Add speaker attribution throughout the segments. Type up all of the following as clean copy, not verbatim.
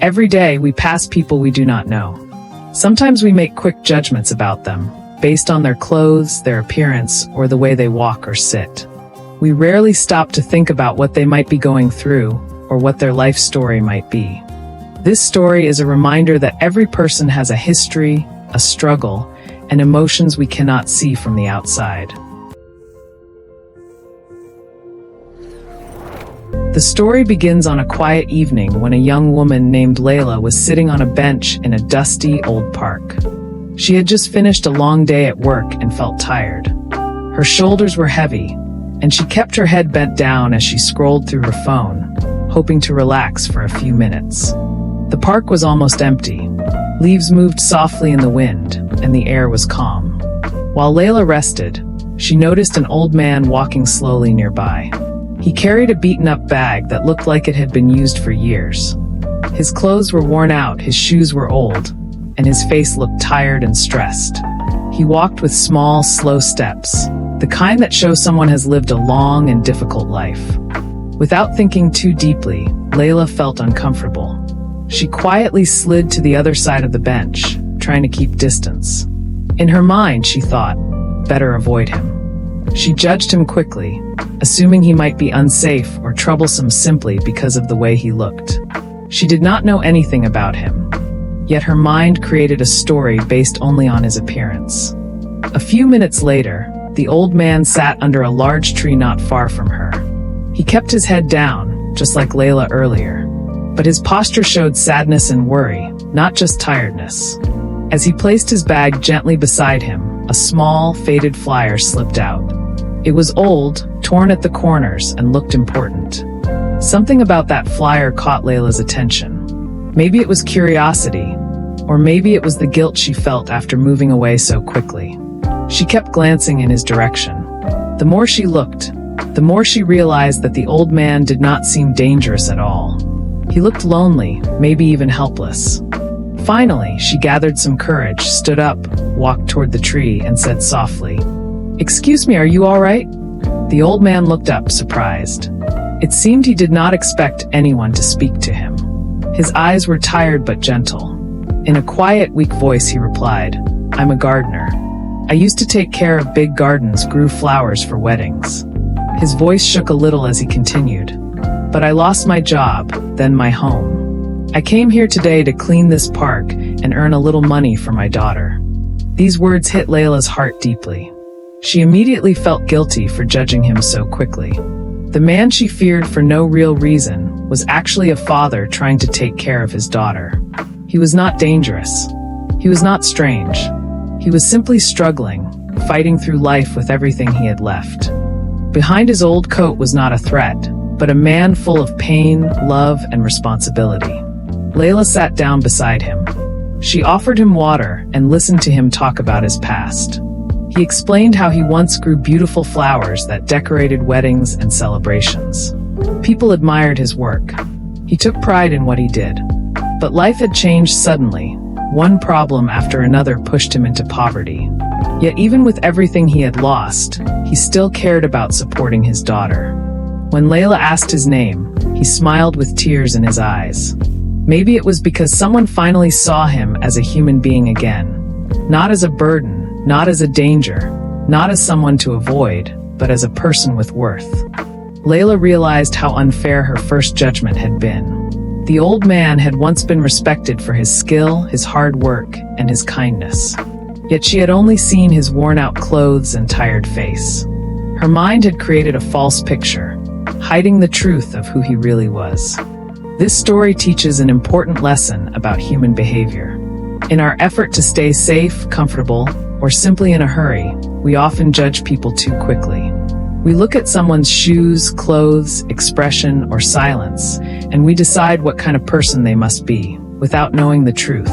Speaker 1: Every day, we pass people we do not know. Sometimes we make quick judgments about them, based on their clothes, their appearance, or the way they walk or sit. We rarely stop to think about what they might be going through, or what their life story might be. This story is a reminder that every person has a history, a struggle, and emotions we cannot see from the outside. The story begins on a quiet evening when a young woman named Leila was sitting on a bench in a dusty, old park. She had just finished a long day at work and felt tired. Her shoulders were heavy, and she kept her head bent down as she scrolled through her phone, hoping to relax for a few minutes. The park was almost empty. Leaves moved softly in the wind, and the air was calm. While Leila rested, she noticed an old man walking slowly nearby. He carried a beaten-up bag that looked like it had been used for years. His clothes were worn out, his shoes were old, and his face looked tired and stressed. He walked with small, slow steps, the kind that show someone has lived a long and difficult life. Without thinking too deeply, Leila felt uncomfortable. She quietly slid to the other side of the bench, trying to keep distance. In her mind, she thought, better avoid him. She judged him quickly, assuming he might be unsafe or troublesome simply because of the way he looked. She did not know anything about him, yet her mind created a story based only on his appearance. A few minutes later, the old man sat under a large tree not far from her. He kept his head down, just like Leila earlier, but his posture showed sadness and worry, not just tiredness. As he placed his bag gently beside him, a small, faded flyer slipped out. It was old, torn at the corners, and looked important. Something about that flyer caught Leila's attention. Maybe it was curiosity, or maybe it was the guilt she felt after moving away so quickly. She kept glancing in his direction. The more she looked, the more she realized that the old man did not seem dangerous at all. He looked lonely, maybe even helpless. Finally, she gathered some courage, stood up, walked toward the tree, and said softly, "Excuse me, are you all right?" The old man looked up, surprised. It seemed he did not expect anyone to speak to him. His eyes were tired but gentle. In a quiet, weak voice, he replied, "I'm a gardener. I used to take care of big gardens, grew flowers for weddings." His voice shook a little as he continued, "But I lost my job, then my home. I came here today to clean this park and earn a little money for my daughter." These words hit Leila's heart deeply. She immediately felt guilty for judging him so quickly. The man she feared for no real reason was actually a father trying to take care of his daughter. He was not dangerous. He was not strange. He was simply struggling, fighting through life with everything he had left. Behind his old coat was not a threat, but a man full of pain, love, and responsibility. Leila sat down beside him. She offered him water and listened to him talk about his past. He explained how he once grew beautiful flowers that decorated weddings and celebrations. People admired his work. He took pride in what he did. But life had changed suddenly. One problem after another pushed him into poverty. Yet even with everything he had lost, he still cared about supporting his daughter. When Leila asked his name, he smiled with tears in his eyes. Maybe it was because someone finally saw him as a human being again. Not as a burden, not as a danger, not as someone to avoid, but as a person with worth. Leila realized how unfair her first judgment had been. The old man had once been respected for his skill, his hard work, and his kindness. Yet she had only seen his worn-out clothes and tired face. Her mind had created a false picture, hiding the truth of who he really was. This story teaches an important lesson about human behavior. In our effort to stay safe, comfortable, or simply in a hurry, we often judge people too quickly. We look at someone's shoes, clothes, expression, or silence, and we decide what kind of person they must be, without knowing the truth.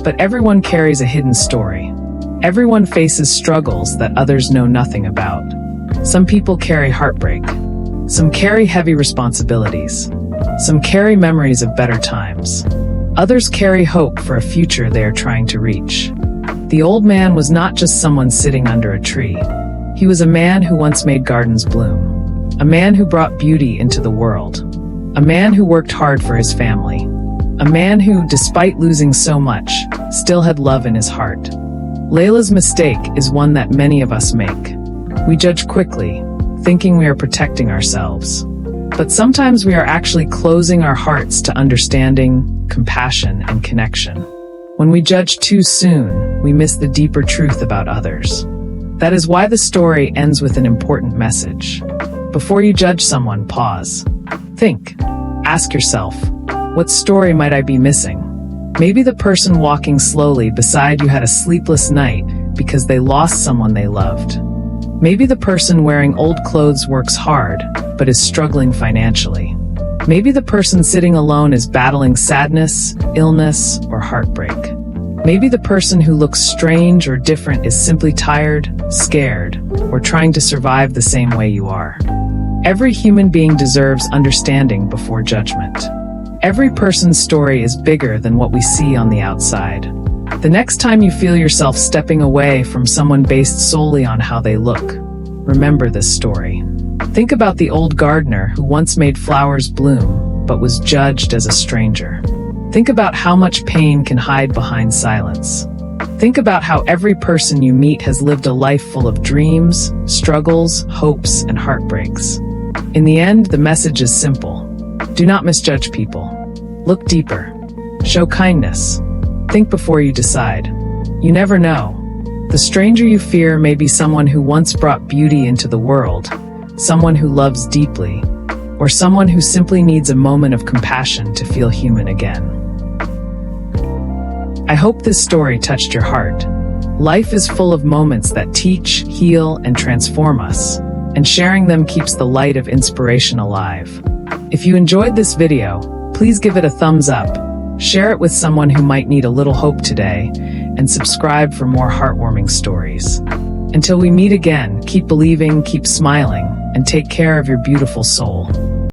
Speaker 1: But everyone carries a hidden story. Everyone faces struggles that others know nothing about. Some people carry heartbreak. Some carry heavy responsibilities. Some carry memories of better times. Others carry hope for a future they are trying to reach. The old man was not just someone sitting under a tree. He was a man who once made gardens bloom. A man who brought beauty into the world. A man who worked hard for his family. A man who, despite losing so much, still had love in his heart. Leila's mistake is one that many of us make. We judge quickly, thinking we are protecting ourselves. But sometimes we are actually closing our hearts to understanding, compassion, and connection. When we judge too soon, we miss the deeper truth about others. That is why the story ends with an important message. Before you judge someone, pause. Think. Ask yourself, what story might I be missing? Maybe the person walking slowly beside you had a sleepless night because they lost someone they loved. Maybe the person wearing old clothes works hard, but is struggling financially. Maybe the person sitting alone is battling sadness, illness, or heartbreak. Maybe the person who looks strange or different is simply tired, scared, or trying to survive the same way you are. Every human being deserves understanding before judgment. Every person's story is bigger than what we see on the outside. The next time you feel yourself stepping away from someone based solely on how they look, remember this story. Think about the old gardener who once made flowers bloom, but was judged as a stranger. Think about how much pain can hide behind silence. Think about how every person you meet has lived a life full of dreams, struggles, hopes, and heartbreaks. In the end, the message is simple. Do not misjudge people. Look deeper. Show kindness. Think before you decide. You never know. The stranger you fear may be someone who once brought beauty into the world, someone who loves deeply, or someone who simply needs a moment of compassion to feel human again. I hope this story touched your heart. Life is full of moments that teach, heal, and transform us, and sharing them keeps the light of inspiration alive. If you enjoyed this video, please give it a thumbs up, share it with someone who might need a little hope today, and subscribe for more heartwarming stories. Until we meet again, keep believing, keep smiling, and take care of your beautiful soul.